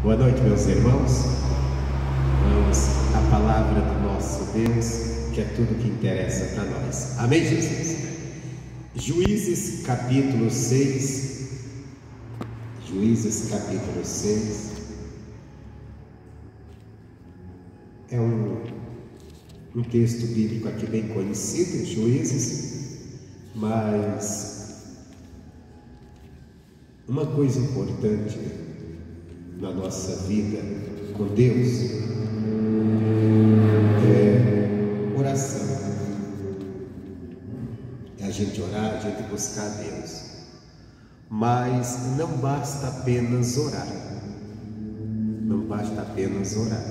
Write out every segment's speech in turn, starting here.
Boa noite, meus irmãos. Vamos à palavra do nosso Deus, que é tudo que interessa para nós. Amém, Jesus? Juízes capítulo 6. Juízes capítulo 6. É um texto bíblico aqui bem conhecido, Juízes, mas uma coisa importante na nossa vida com Deus é oração. É a gente orar, a gente buscar a Deus. Mas não basta apenas orar. Não basta apenas orar.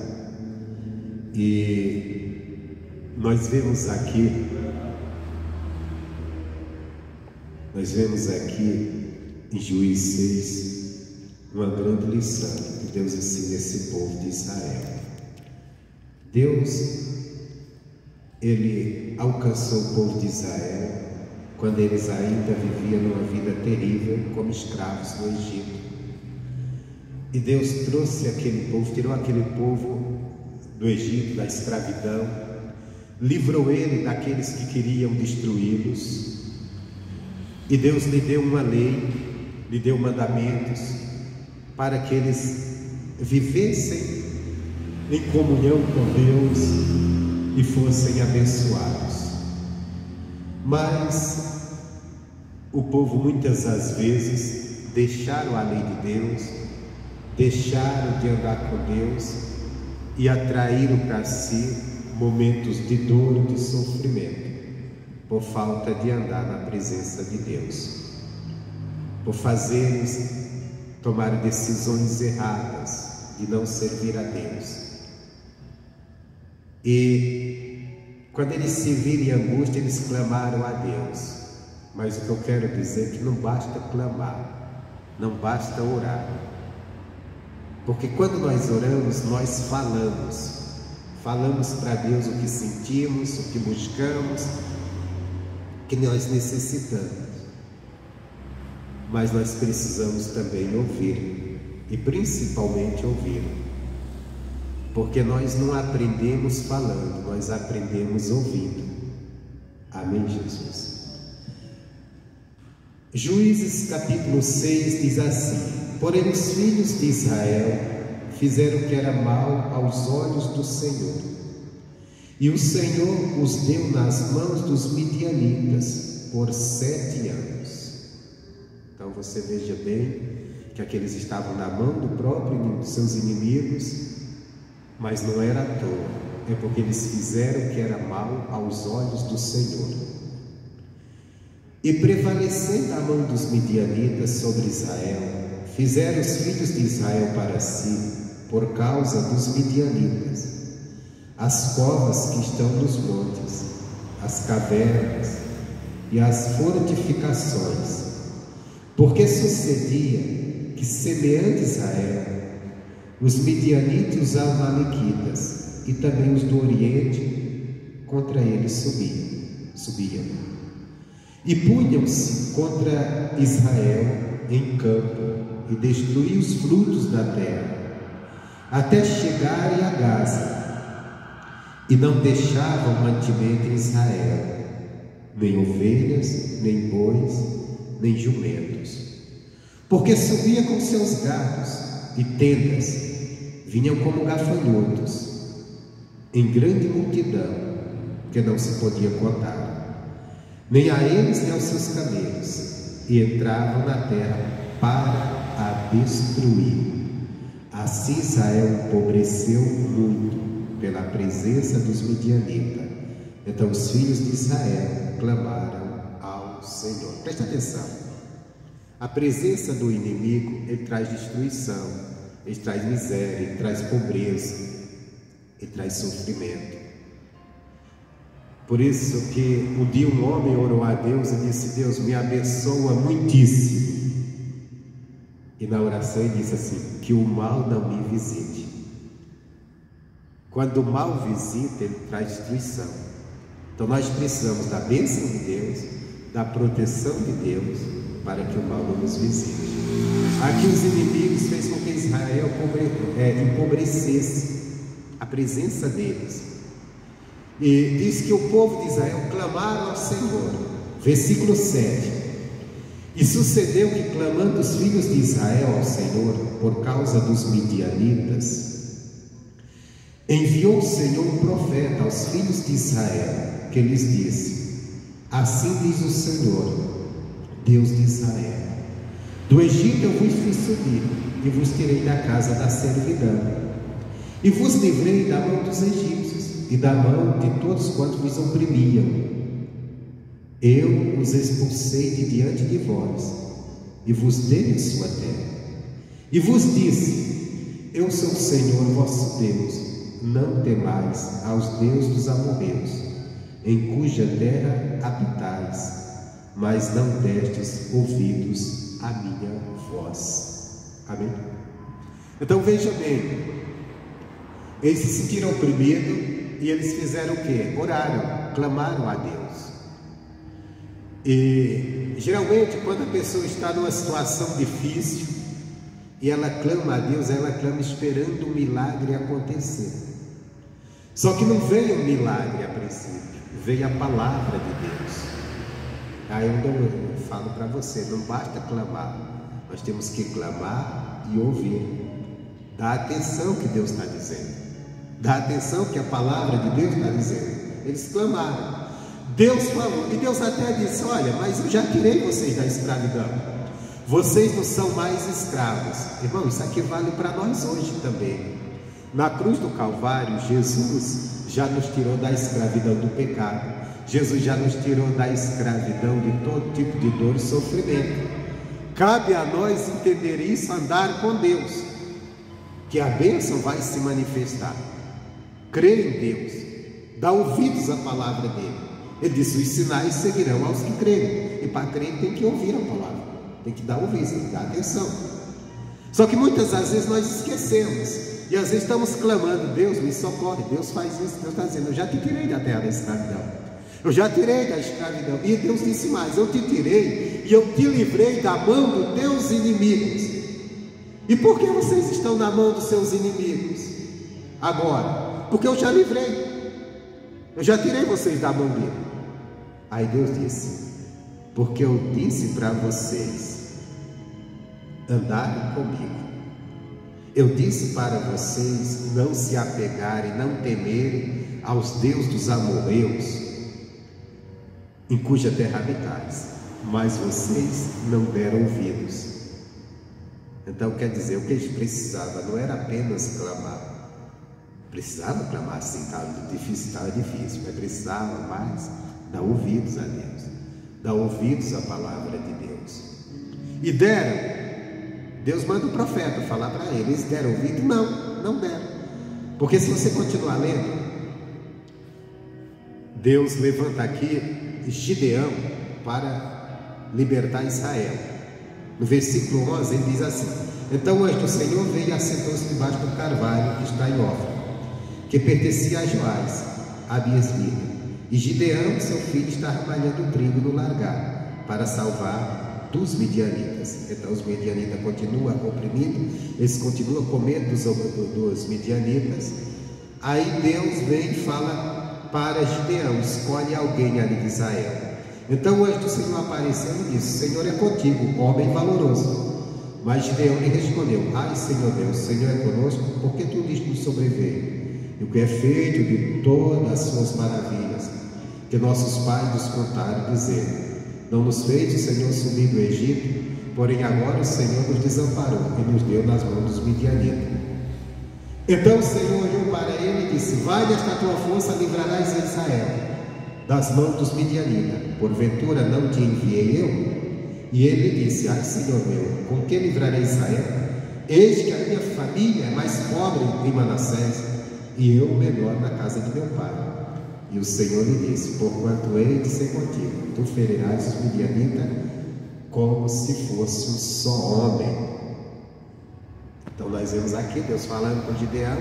E nós vemos aqui em Juízes 6 uma grande lição que Deus ensina esse povo de Israel. Deus, Ele alcançou o povo de Israel quando eles ainda viviam numa vida terrível como escravos no Egito. E Deus trouxe aquele povo, tirou aquele povo do Egito, da escravidão, livrou ele daqueles que queriam destruí-los. E Deus lhe deu uma lei, lhe deu mandamentos, para que eles vivessem em comunhão com Deus e fossem abençoados. Mas o povo muitas das vezes deixaram a lei de Deus, deixaram de andar com Deus e atraíram para si momentos de dor e de sofrimento, por falta de andar na presença de Deus, por fazerem tomar decisões erradas de não servir a Deus. E quando eles se viram em angústia, eles clamaram a Deus. Mas o que eu quero dizer é que não basta clamar, não basta orar, porque quando nós oramos, nós falamos para Deus o que sentimos, o que buscamos, o que nós necessitamos. Mas nós precisamos também ouvir, e principalmente ouvir, porque nós não aprendemos falando, nós aprendemos ouvindo. Amém, Jesus? Juízes capítulo 6 diz assim: porém os filhos de Israel fizeram o que era mal aos olhos do Senhor, e o Senhor os deu nas mãos dos midianitas por 7 anos. Então você veja bem que aqueles estavam na mão do próprio dos seus inimigos, mas não era à toa, é porque eles fizeram o que era mal aos olhos do Senhor. E prevalecendo a mão dos midianitas sobre Israel, fizeram os filhos de Israel para si, por causa dos midianitas, as covas que estão nos montes, as cavernas e as fortificações. Porque sucedia que, semeando Israel, os midianitas e os amalequitas, e também os do Oriente, contra eles subiam. E punham-se contra Israel em campo, e destruíam os frutos da terra, até chegarem a Gaza, e não deixavam mantimento em Israel, nem ovelhas, nem bois, nem jumentos, porque subia com seus gados e tendas, vinham como gafanhotos, em grande multidão, que não se podia contar, nem a eles nem aos seus camelos, e entravam na terra para a destruir. Assim Israel empobreceu muito pela presença dos midianitas. Então os filhos de Israel clamaram ao Senhor. Presta atenção. A presença do inimigo, ele traz destruição, ele traz miséria, ele traz pobreza, ele traz sofrimento. Por isso que um dia um homem orou a Deus e disse: Deus, me abençoa muitíssimo. E na oração ele disse assim: que o mal não me visite. Quando o mal visita, ele traz destruição. Então nós precisamos da bênção de Deus, da proteção de Deus, para que o mal não nos visite. Aqui os inimigos fez com que Israel empobrecesse a presença deles. E diz que o povo de Israel clamaram ao Senhor. Versículo 7. E sucedeu que, clamando os filhos de Israel ao Senhor por causa dos midianitas, enviou o Senhor um profeta aos filhos de Israel, que lhes disse: assim diz o Senhor, Deus de Israel: do Egito eu vos fiz subir, e vos tirei da casa da servidão, e vos livrei da mão dos egípcios, e da mão de todos quantos vos oprimiam. Eu os expulsei de diante de vós, e vos dei a sua terra, e vos disse: eu sou o Senhor vosso Deus, não temais aos deuses dos amorreus, em cuja terra habitais, mas não destes ouvidos à minha voz. Amém? Então veja bem, eles se sentiram oprimidos e eles fizeram o quê? Oraram, clamaram a Deus. E geralmente quando a pessoa está numa situação difícil e ela clama a Deus, ela clama esperando um milagre acontecer. Só que não veio um milagre a princípio, veio a palavra de Deus. Aí eu falo para você, não basta clamar, nós temos que clamar e ouvir. Dá atenção ao que Deus está dizendo, dá atenção ao que a palavra de Deus está dizendo. Eles clamaram, Deus falou, e Deus até disse: olha, mas eu já tirei vocês da escravidão, vocês não são mais escravos. Irmão, isso aqui vale para nós hoje também. Na cruz do Calvário, Jesus já nos tirou da escravidão do pecado, Jesus já nos tirou da escravidão de todo tipo de dor e sofrimento. Cabe a nós entender isso, andar com Deus, que a bênção vai se manifestar. Crer em Deus, dá ouvidos à palavra dele. Ele disse: os sinais seguirão aos que crerem. E para crer tem que ouvir a palavra, tem que dar ouvidos, tem que dar atenção. Só que muitas das vezes nós esquecemos, e às vezes estamos clamando: Deus me socorre, Deus faz isso. Deus está dizendo: eu já te tirei da terra da escravidão, eu já tirei da escravidão. E Deus disse mais: eu te tirei e eu te livrei da mão dos teus inimigos. E por que vocês estão na mão dos seus inimigos agora? Porque eu já livrei, eu já tirei vocês da mão dele. Aí Deus disse: porque eu disse para vocês andarem comigo, eu disse para vocês não se apegarem, não temerem aos deuses dos amorreus, em cuja terra habitais, mas vocês não deram ouvidos. Então quer dizer, o que eles precisavam não era apenas clamar. Precisava clamar sim, estava difícil, mas precisava mais dar ouvidos a Deus, dar ouvidos à palavra de Deus. E deram. Deus manda o profeta falar para eles. Eles deram ouvido? Não deram. Porque se você continuar lendo, Deus levanta aqui Gideão para libertar Israel. No versículo 11 ele diz assim: então o anjo do Senhor veio e assentou-se debaixo do carvalho que está em Ofra, que pertencia a Joás, a Abiesmita. E Gideão, seu filho, estava malhando trigo no largar, para salvar dos midianitas. Então os midianitas continuam oprimindo, eles continuam comendo dos midianitas. Aí Deus vem e fala para Gideão: escolhe alguém ali de Israel. Então o anjo do Senhor apareceu e disse: o Senhor é contigo, homem valoroso. Mas Gideão lhe respondeu: ai, Senhor Deus, o Senhor é conosco, porque tudo isto nos sobreveio, e o que é feito de todas as suas maravilhas, que nossos pais nos contaram, dizendo: não nos fez o Senhor subir do Egito, porém agora o Senhor nos desamparou e nos deu nas mãos dos midianitas. Então o Senhor olhou para ele e disse: vai desta tua força, livrarás a Israel das mãos dos midianitas, porventura não te enviei eu? E ele disse: ai, Senhor meu, com que livrarei Israel? Eis que a minha família é mais pobre em Manassés, e eu menor na casa de meu pai. E o Senhor lhe disse: porquanto hei de ser contigo, tu ferirás os midianitas como se fosse um só homem. Então nós vemos aqui Deus falando com Gideão.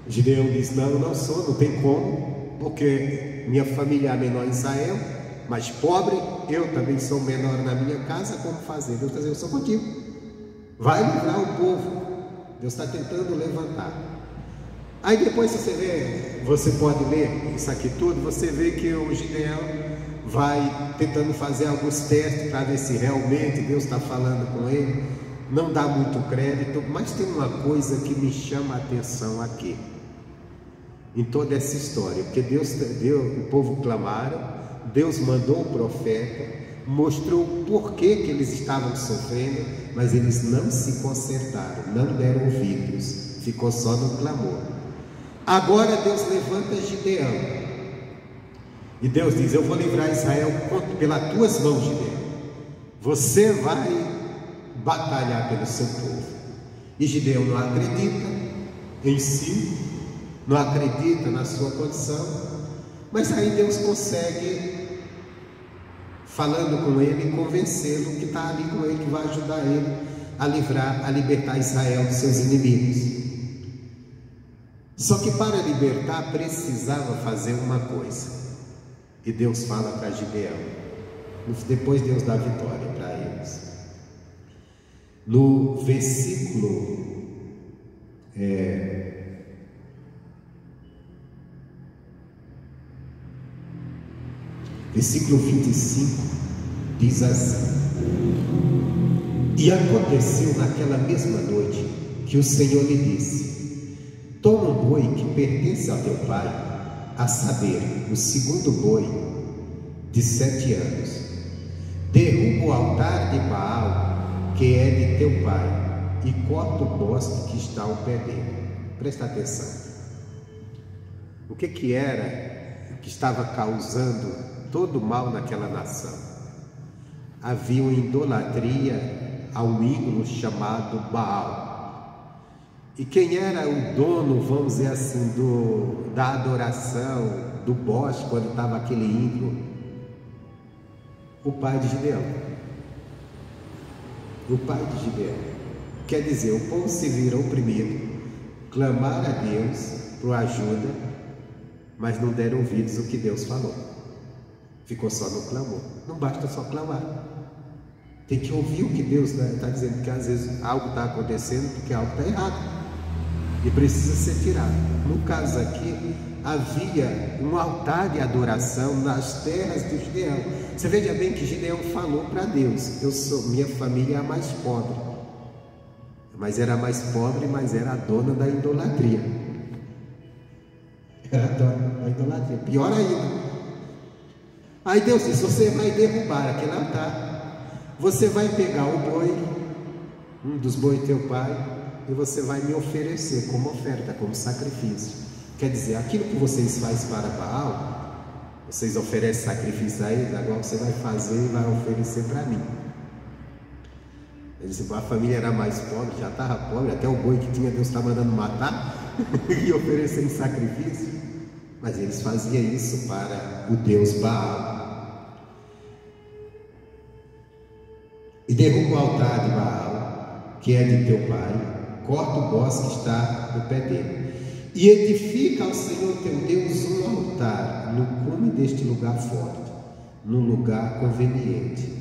Gideão diz: não sou, não tem como, porque minha família é menor em Israel, mas pobre, eu também sou menor na minha casa, como fazer? Deus está dizendo, eu sou contigo, vai livrar o povo. Deus está tentando levantar. Aí depois você pode ler isso aqui tudo, você vê que o Gideão vai tentando fazer alguns testes para ver se realmente Deus está falando com ele. Não dá muito crédito, mas tem uma coisa que me chama a atenção aqui, em toda essa história, porque o povo clamaram, Deus mandou o profeta, mostrou o porquê que eles estavam sofrendo, mas eles não se consertaram, não deram ouvidos, ficou só no clamor. Agora Deus levanta Gideão, e Deus diz, eu vou livrar Israel pelas tuas mãos, Gideão, você vai batalhar pelo seu povo. E Gideão não acredita em si, não acredita na sua condição, mas aí Deus consegue, falando com ele, convencê-lo que está ali com ele, que vai ajudar ele a libertar Israel dos seus inimigos. Só que para libertar precisava fazer uma coisa, e Deus fala para Gideão, depois Deus dá vitória para eles. No versículo 25 diz assim: e aconteceu naquela mesma noite que o Senhor lhe disse, toma um boi que pertence ao teu pai, a saber, o segundo boi de 7 anos, derruba o altar de Baal que é de teu pai, e corta o bosque que está ao pé dele. Presta atenção. O que era que estava causando todo o mal naquela nação? Havia uma idolatria a um ídolo chamado Baal. E quem era o dono, vamos dizer assim, da adoração, do bosque, quando estava aquele ídolo? O pai de Gideão. O pai de Gideão. Quer dizer, o povo se virou oprimido, clamaram a Deus por ajuda, mas não deram ouvidos ao que Deus falou. Ficou só no clamor. Não basta só clamar, tem que ouvir o que Deus está dizendo, porque às vezes algo está acontecendo porque algo está errado e precisa ser tirado. No caso aqui, havia um altar de adoração nas terras de Gideão. Você veja bem que Gideão falou para Deus, minha família é a mais pobre, mas era a mais pobre, mas era a dona da idolatria. Era a dona da idolatria, pior ainda. Aí Deus disse, você vai derrubar aquele altar, você vai pegar o boi, um dos bois do teu pai, e você vai me oferecer como oferta, como sacrifício. Quer dizer, aquilo que vocês fazem para Baal, vocês oferecem sacrifício a eles, agora você vai fazer e vai oferecer para mim. Ele disse, a família era mais pobre, já estava pobre, até o boi que tinha Deus está mandando matar e oferecer em sacrifício. Mas eles faziam isso para o Deus Baal. E derruba o altar de Baal, que é de teu pai, corta o bosque que está no pé dele, e edifica ao Senhor teu Deus um altar no cume deste lugar forte, num lugar conveniente.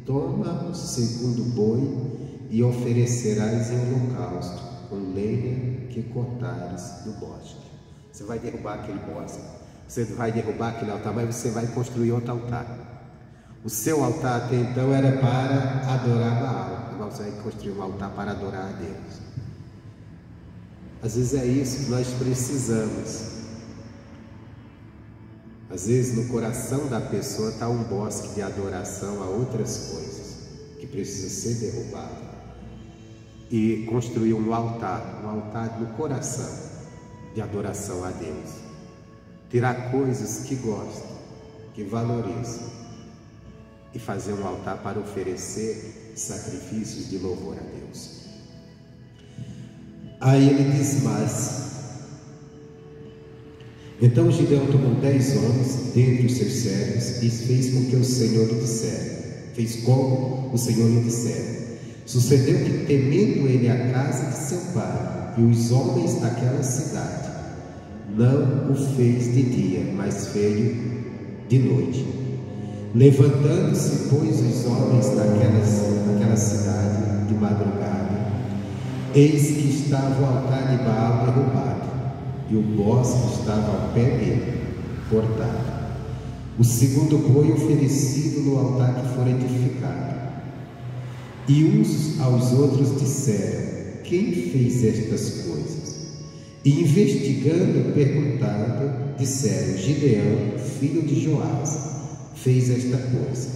Toma o segundo boi e oferecerás em holocausto com lenha que cortares do bosque. Você vai derrubar aquele bosque, você vai derrubar aquele altar, mas você vai construir outro altar. O seu altar até então era para adorar Baal, agora você vai construir um altar para adorar a Deus. Às vezes é isso que nós precisamos. Às vezes no coração da pessoa está um bosque de adoração a outras coisas, que precisa ser derrubado. E construir um altar no coração de adoração a Deus. Tirar coisas que gosta, que valoriza, e fazer um altar para oferecer sacrifícios de louvor a Deus. Aí ele diz mais. Então Gideão tomou 10 homens dentre os seus servos e fez com que o Senhor lhe dissera. Fez como o Senhor lhe dissera. Sucedeu que, temendo ele a casa de seu pai e os homens daquela cidade, não o fez de dia, mas veio de noite. Levantando-se, pois, os homens daquela cidade de madrugada, eis que estava o altar de Baal derrubado, e o bosque estava ao pé dele, cortado. O segundo boi oferecido no altar que fora edificado. E uns aos outros disseram: quem fez estas coisas? E investigando, perguntando, disseram: Gideão, filho de Joás, fez esta coisa.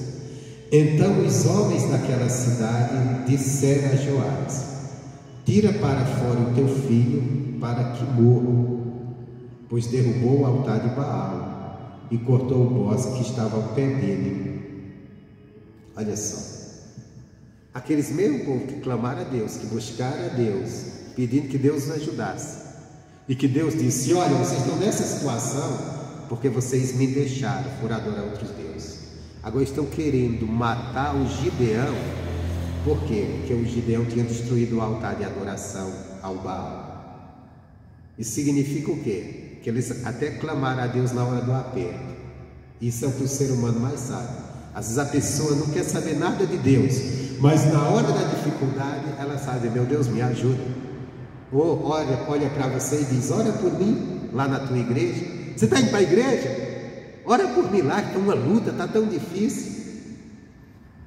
Então os homens daquela cidade disseram a Joás: tira para fora o teu filho, para que morra, pois derrubou o altar de Baal e cortou o bosque que estava ao pé dele. Olha só, aqueles mesmos povo que clamaram a Deus, que buscaram a Deus, pedindo que Deus os ajudasse, e que Deus disse: olha, vocês estão nessa situação porque vocês me deixaram por adorar outros deuses. Agora estão querendo matar o Gideão. Por quê? Porque o Gideão tinha destruído o altar de adoração ao Baal. Isso significa o quê? Que eles até clamaram a Deus na hora do aperto. Isso é o que o ser humano mais sabe. Às vezes a pessoa não quer saber nada de Deus, mas na hora da dificuldade ela sabe: meu Deus, me ajuda. Ou olha para você e diz: ora por mim lá na tua igreja. Você está indo para a igreja? Ora por mim lá, que está uma luta, está tão difícil.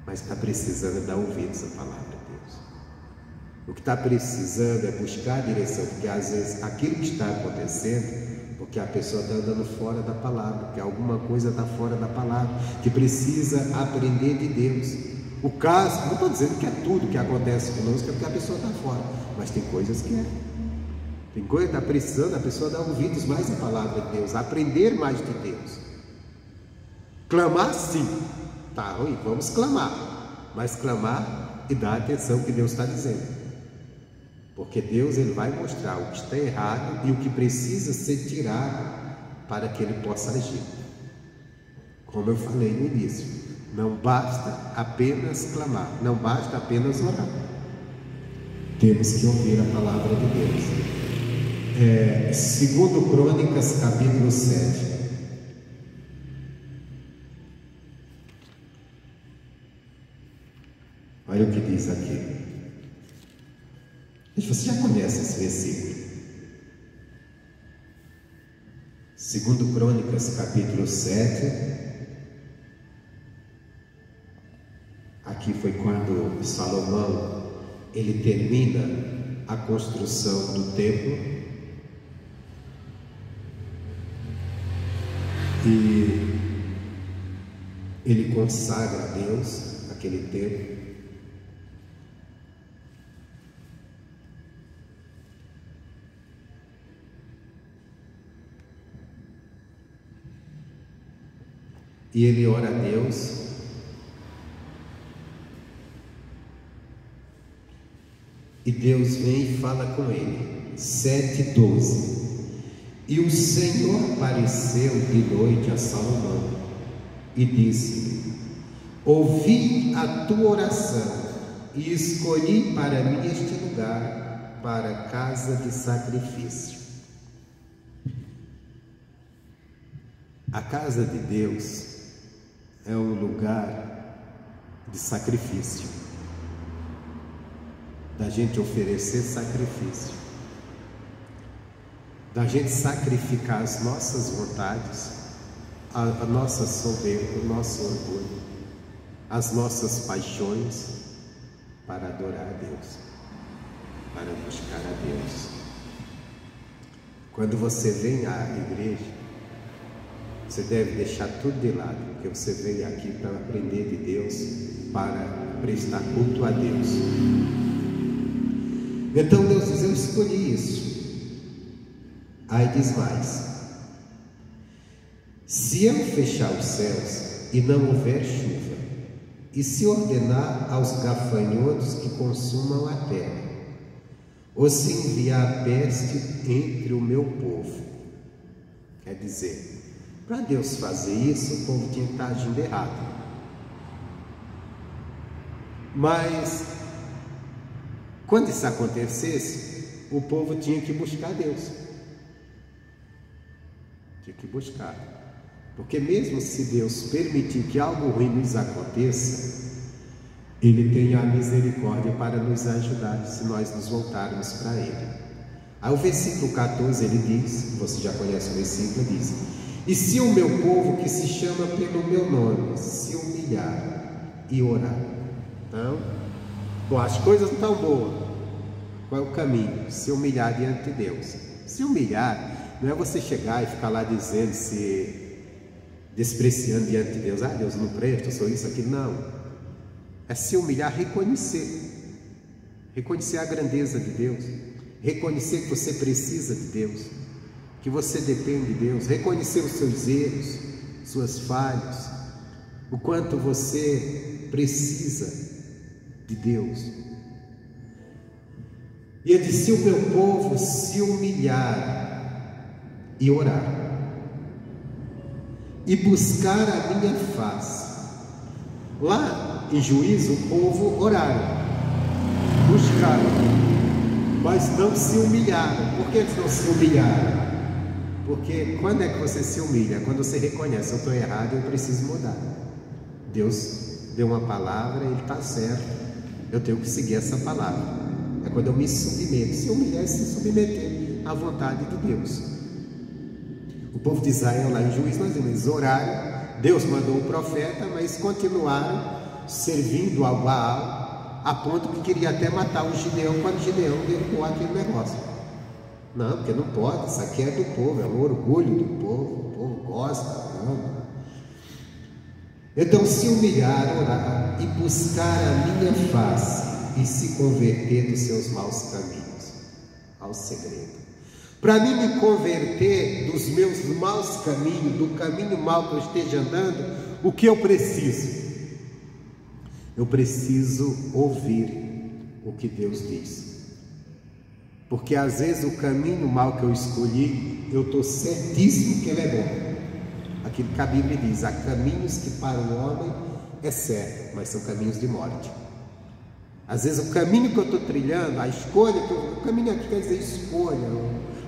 Mas está precisando dar ouvidos à palavra de Deus. O que está precisando é buscar a direção, porque às vezes aquilo que está acontecendo, porque a pessoa está andando fora da palavra, porque alguma coisa está fora da palavra, que precisa aprender de Deus. O caso, não estou dizendo que é tudo que acontece conosco, é porque a pessoa está fora, mas tem coisas que é. Tem coisa que está precisando a pessoa dar ouvidos mais à palavra de Deus, aprender mais de Deus. Clamar sim, tá ruim, vamos clamar, mas clamar e dar atenção ao que Deus está dizendo, porque Deus ele vai mostrar o que está errado e o que precisa ser tirado para que ele possa agir. Como eu falei no início, não basta apenas clamar, não basta apenas orar, temos que ouvir a palavra de Deus. Segundo Crônicas, capítulo 7. Olha o que diz aqui. Você já conhece esse versículo? Segundo Crônicas, capítulo 7. Aqui foi quando Salomão ele termina a construção do templo. E ele consagra a Deus aquele templo. E ele ora a Deus. E Deus vem e fala com ele. 7:12. E o Senhor apareceu de noite a Salomão e disse: ouvi a tua oração e escolhi para mim este lugar para casa de sacrifício. A casa de Deus é um lugar de sacrifício, da gente oferecer sacrifício, da gente sacrificar as nossas vontades, a nossa soberba, o nosso orgulho, as nossas paixões, para adorar a Deus, para buscar a Deus. Quando você vem à igreja, você deve deixar tudo de lado, porque você veio aqui para aprender de Deus, para prestar culto a Deus. Então Deus diz: eu escolhi isso. Aí diz mais: se eu fechar os céus e não houver chuva, e se ordenar aos gafanhotos que consumam a terra, ou se enviar a peste entre o meu povo. Quer dizer, para Deus fazer isso, o povo tinha que estar agindo errado. Mas quando isso acontecesse, o povo tinha que buscar Deus. Tinha que buscar. Porque mesmo se Deus permitir que algo ruim nos aconteça, Ele tem a misericórdia para nos ajudar, se nós nos voltarmos para Ele. Aí o versículo 14 ele diz, você já conhece o versículo, diz: e se o meu povo que se chama pelo meu nome se humilhar e orar. Então, bom, as coisas não estão boas. Qual é o caminho? Se humilhar diante de Deus. Se humilhar não é você chegar e ficar lá dizendo, se despreciando diante de Deus: ah, Deus não presta, eu sou isso, aquilo. Não. É se humilhar, reconhecer a grandeza de Deus, reconhecer que você precisa de Deus, que você depende de Deus, reconhecer os seus erros, suas falhas, o quanto você precisa de Deus. E ele disse: se o meu povo se humilhar e orar e buscar a minha face. Lá em Juízo, o povo oraram, buscaram, mas não se humilharam. Por que eles não se humilharam? Porque quando é que você se humilha? Quando você reconhece: eu estou errado, eu preciso mudar. Deus deu uma palavra, Ele está certo, eu tenho que seguir essa palavra. É quando eu me submeto. Se humilhar é se submeter à vontade de Deus. O povo de Israel lá em Juízo, nós vimos, eles oraram, Deus mandou o profeta, mas continuaram servindo ao Baal, a ponto que queria até matar o Gideão, quando o Gideão derrubou aquele negócio. Não, porque não pode, isso aqui é do povo, é o orgulho do povo, o povo gosta, não. Então, se humilhar, orar e buscar a minha face e se converter dos seus maus caminhos. Ao segredo. Para mim me converter dos meus maus caminhos, do caminho mau que eu esteja andando, o que eu preciso? Eu preciso ouvir o que Deus diz. Porque às vezes o caminho mau que eu escolhi, eu estou certíssimo que ele é bom. Aquilo que a Bíblia diz: há caminhos que para o homem é certo, mas são caminhos de morte. Às vezes o caminho que eu estou trilhando, a escolha, o caminho aqui quer dizer escolha,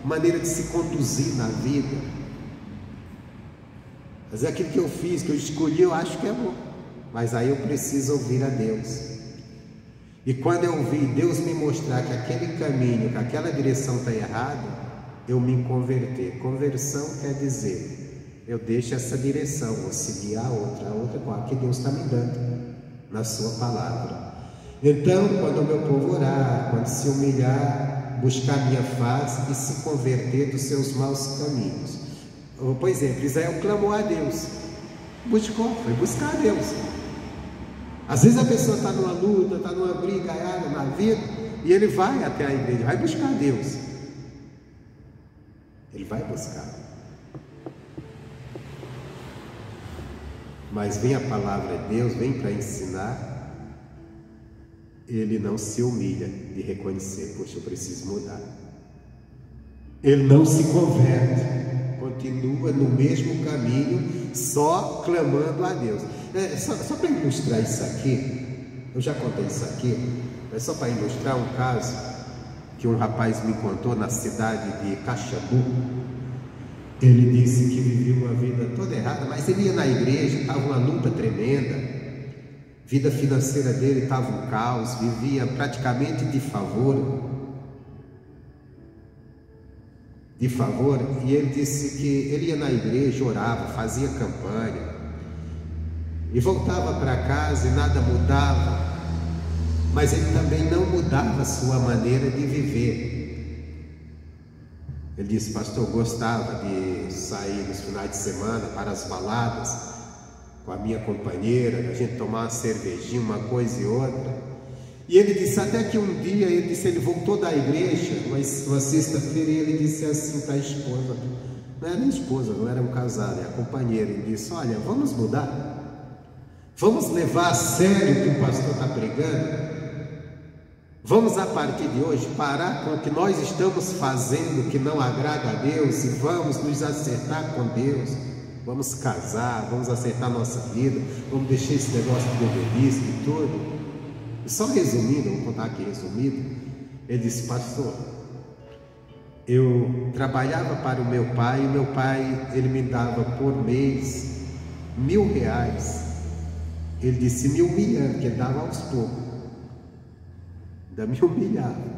maneira de se conduzir na vida. Às vezes aquilo que eu fiz, que eu escolhi, eu acho que é bom, mas aí eu preciso ouvir a Deus. E quando eu ouvir Deus me mostrar que aquele caminho, que aquela direção está errada, eu me converter. Conversão quer dizer, eu deixo essa direção, vou seguir a outra qual que Deus está me dando na sua palavra. Então, quando o meu povo orar, quando se humilhar, buscar minha face e se converter dos seus maus caminhos. Por exemplo, Israel clamou a Deus, buscou, foi buscar a Deus. Às vezes a pessoa está numa luta, está numa briga na vida, e ele vai até a igreja, vai buscar a Deus. Ele vai buscar. Mas vem a palavra de Deus, vem para ensinar. Ele não se humilha de reconhecer: poxa, eu preciso mudar. Ele não se converte, continua no mesmo caminho, só clamando a Deus. Só para ilustrar isso aqui, eu já contei isso aqui, mas só para ilustrar um caso que um rapaz me contou na cidade de Caxambu. Ele disse que vivia uma vida toda errada, mas ele ia na igreja, estava uma luta tremenda, a vida financeira dele estava um caos, vivia praticamente de favor, e ele disse que ele ia na igreja, orava, fazia campanha, e voltava para casa e nada mudava, mas ele também não mudava a sua maneira de viver. Ele disse: pastor, eu gostava de sair nos finais de semana para as baladas com a minha companheira, a gente tomar uma cervejinha, uma coisa e outra. E ele disse, até que um dia, ele voltou da igreja, uma sexta-feira, e ele disse assim para a esposa, não era nem esposa, não era um casado, é a companheira, ele disse: olha, vamos mudar? Vamos levar a sério o que o pastor está pregando? Vamos, a partir de hoje, parar com o que nós estamos fazendo que não agrada a Deus, e vamos nos acertar com Deus. Vamos casar, vamos acertar nossa vida, vamos deixar esse negócio de bebedice e tudo. E só resumindo, vou contar aqui resumido, ele disse: pastor, Eu trabalhava para o meu pai, e meu pai, ele me dava por mês R$1.000. Ele disse me humilhando, que ele dava aos poucos, ainda me humilhava.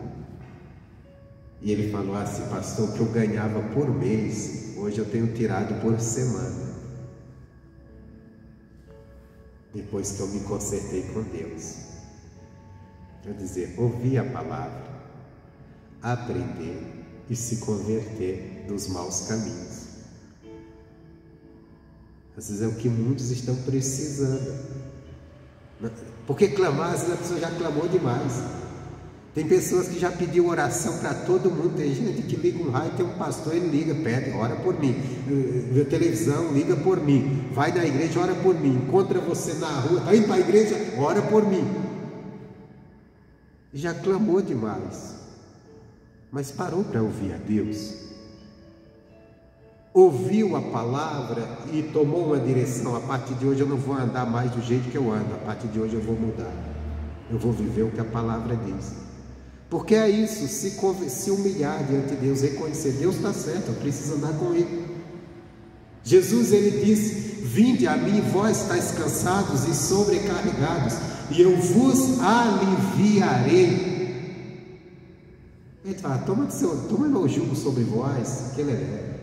E ele falou assim: pastor, o que eu ganhava por mês, hoje eu tenho tirado por semana. Depois que eu me consertei com Deus. Quer dizer, ouvir a palavra, aprender e se converter dos maus caminhos. Às vezes é o que muitos estão precisando. Porque clamar, às vezes a pessoa já clamou demais. Tem pessoas que já pediu oração para todo mundo. Tem gente que liga um raio, tem um pastor, ele liga, pede, ora por mim. Vê televisão, liga por mim. Vai na igreja, ora por mim. Encontra você na rua, está indo para a igreja, ora por mim. Já clamou demais, mas parou para ouvir a Deus. Ouviu a palavra e tomou uma direção. A partir de hoje eu não vou andar mais do jeito que eu ando. A partir de hoje eu vou mudar. Eu vou viver o que a palavra diz. Porque é isso, se humilhar diante de Deus, reconhecer, Deus está certo, eu preciso andar com Ele. Jesus, ele disse: vinde a mim, vós estáis cansados e sobrecarregados, e eu vos aliviarei. Ele fala: toma meu jugo sobre vós, que ele é leve.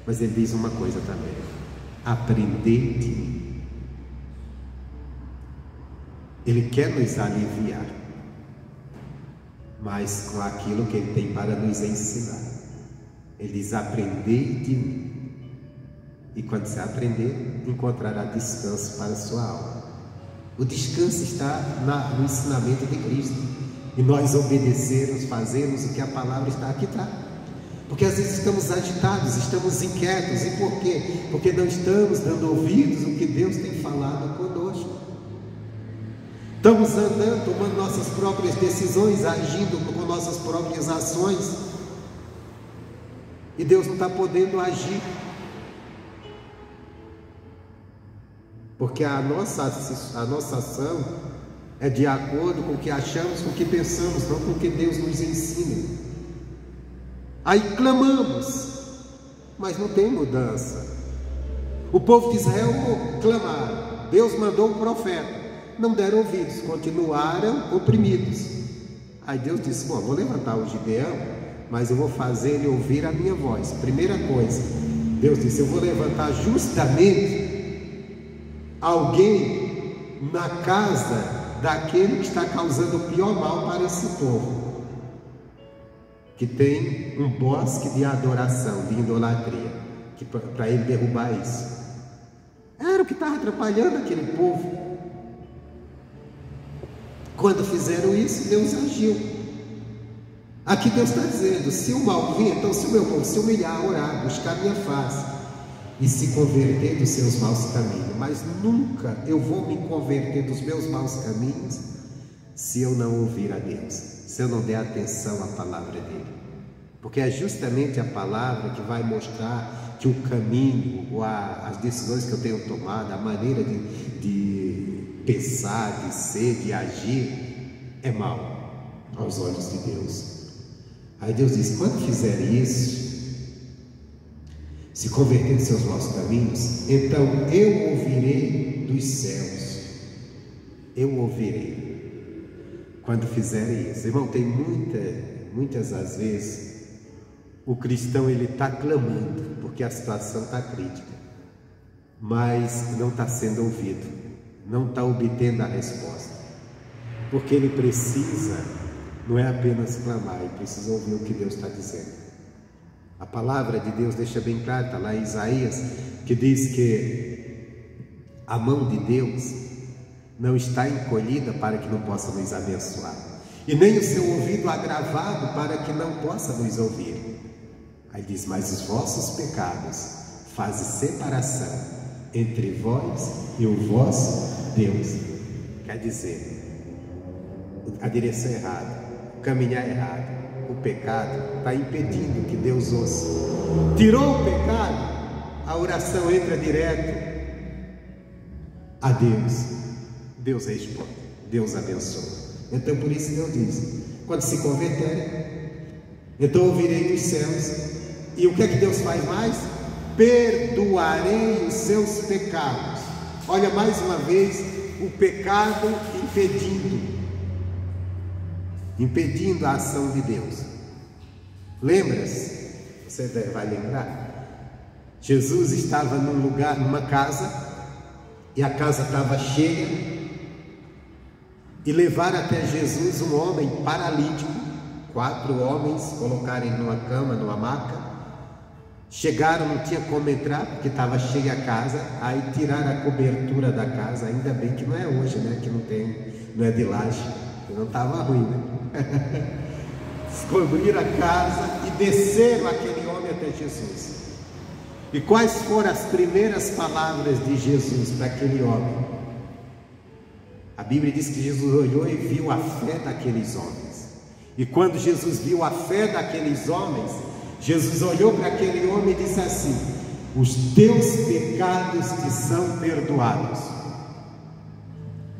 Mas ele diz uma coisa também: aprendei de mim. Ele quer nos aliviar, mas com aquilo que ele tem para nos ensinar. Ele diz: aprendei de mim. E quando você aprender, encontrará descanso para a sua alma. O descanso está no ensinamento de Cristo. E nós obedecermos, fazermos o que a palavra está aqui, tá? Porque às vezes estamos agitados, estamos inquietos. E por quê? Porque não estamos dando ouvidos ao que Deus tem falado conosco. Estamos andando, tomando nossas próprias decisões, agindo com nossas próprias ações, e Deus não está podendo agir, porque a nossa ação é de acordo com o que achamos, com o que pensamos, não com o que Deus nos ensina. Aí clamamos, mas não tem mudança. O povo de Israel clamaram, Deus mandou um profeta, não deram ouvidos, continuaram oprimidos. Aí Deus disse: bom, vou levantar o Gideão, mas eu vou fazer ele ouvir a minha voz. Primeira coisa, Deus disse: eu vou levantar justamente alguém na casa daquele que está causando o pior mal para esse povo, que tem um bosque de adoração, de idolatria, para ele derrubar isso. Era o que estava atrapalhando aquele povo. Quando fizeram isso, Deus agiu. Aqui Deus está dizendo: se o mal vir, então se o meu povo se humilhar, orar, buscar minha face e se converter dos seus maus caminhos, mas nunca eu vou me converter dos meus maus caminhos se eu não ouvir a Deus, se eu não der atenção à palavra dele. Porque é justamente a palavra que vai mostrar que o caminho, ou as decisões que eu tenho tomado, a maneira de pensar, de ser, de agir, é mal aos olhos de Deus. Aí Deus diz: quando fizer isso, se converter dos seus maus caminhos, então eu ouvirei dos céus. Eu ouvirei. Quando fizerem isso, irmão, tem muitas às vezes o cristão ele está clamando porque a situação está crítica, mas não está sendo ouvido, não está obtendo a resposta, porque ele precisa, não é apenas clamar, ele precisa ouvir o que Deus está dizendo. A palavra de Deus deixa bem claro, está lá em Isaías, que diz que a mão de Deus não está encolhida para que não possa nos abençoar, e nem o seu ouvido agravado para que não possa nos ouvir. Aí diz: mas os vossos pecados fazem separação entre vós e o vosso Deus. Quer dizer, a direção errada, o caminhar errado, o pecado está impedindo que Deus ouça. Tirou o pecado, a oração entra direto a Deus. Deus responde, Deus abençoa. Então por isso Deus diz: quando se converterem, Então ouvirei dos céus. E o que é que Deus faz mais? Perdoarei os seus pecados. Olha mais uma vez o pecado impedindo a ação de Deus. Lembra-se? Você vai lembrar? Jesus estava num lugar, numa casa, e a casa estava cheia, e levaram até Jesus um homem paralítico, 4 homens, colocaram ele numa cama, numa maca. Chegaram, não tinha como entrar, porque estava cheia a casa, aí tiraram a cobertura da casa. Ainda bem que não é hoje, né? Que não é de laje, que não estava ruim, né? Descobriram a casa e desceram aquele homem até Jesus. E quais foram as primeiras palavras de Jesus para aquele homem? A Bíblia diz que Jesus olhou e viu a fé daqueles homens. E quando Jesus viu a fé daqueles homens, Jesus olhou para aquele homem e disse assim: os teus pecados te são perdoados.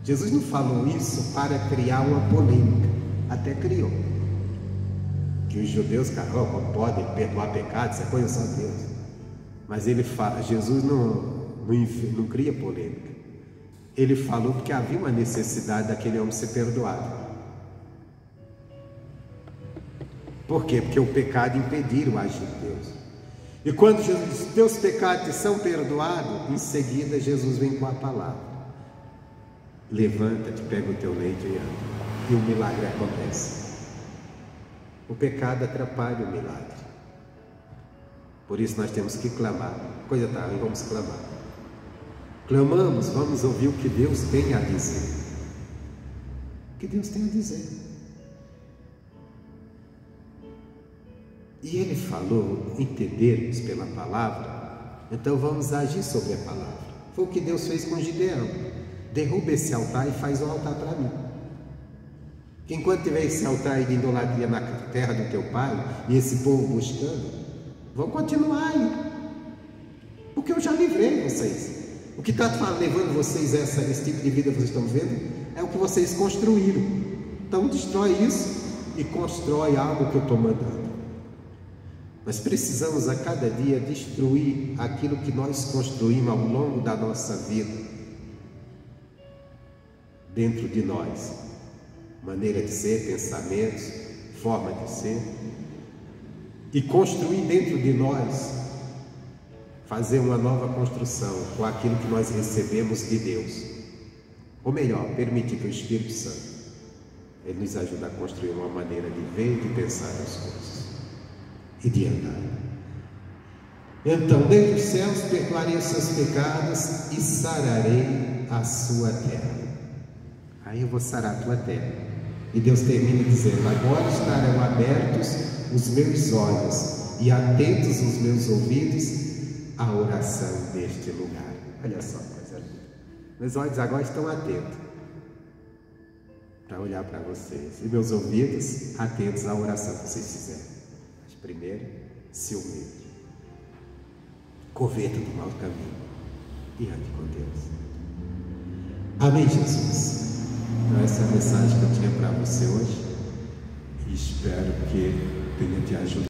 Jesus não falou isso para criar uma polêmica, até criou. Que os judeus, caramba, podem perdoar pecados, isso é coisa só de Deus. Mas ele fala, Jesus não cria polêmica. Ele falou porque havia uma necessidade daquele homem ser perdoado. Por quê? Porque o pecado impediu o agir de Deus. E quando Jesus diz, teus pecados te são perdoados, em seguida Jesus vem com a palavra: levanta-te, pega o teu leito e anda. E o milagre acontece. O pecado atrapalha o milagre. Por isso nós temos que clamar. Coisa tá ruim, vamos clamar. Clamamos, vamos ouvir o que Deus tem a dizer. O que Deus tem a dizer. E Ele falou, entendermos pela palavra, então vamos agir sobre a palavra. Foi o que Deus fez com Gideão: derruba esse altar e faz um altar para mim. Que enquanto tiver esse altar de idolatria na terra do teu pai, e esse povo buscando, vão continuar aí, porque eu já livrei vocês. O que está levando vocês esse tipo de vida que vocês estão vendo, é o que vocês construíram. Então destrói isso e constrói algo que eu estou mandando. Nós precisamos a cada dia destruir aquilo que nós construímos ao longo da nossa vida, dentro de nós, maneira de ser, pensamentos, forma de ser, e construir dentro de nós, fazer uma nova construção com aquilo que nós recebemos de Deus. Ou melhor, permitir que o Espírito Santo Ele nos ajude a construir uma maneira de ver e de pensar as coisas e de andar. Então, desde os céus perdoarei os seus pecados e sararei a sua terra. Aí eu vou sarar a tua terra. E Deus termina dizendo: agora estarão abertos os meus olhos e atentos os meus ouvidos à oração deste lugar. Olha só, coisa linda. Meus olhos agora estão atentos para olhar para vocês, e meus ouvidos atentos à oração que vocês fizerem. Mas primeiro, se humilhe, converta do mau caminho e ande com Deus. Amém, Jesus? Então essa é a mensagem que eu tinha para você hoje, e espero que tenha te ajudado.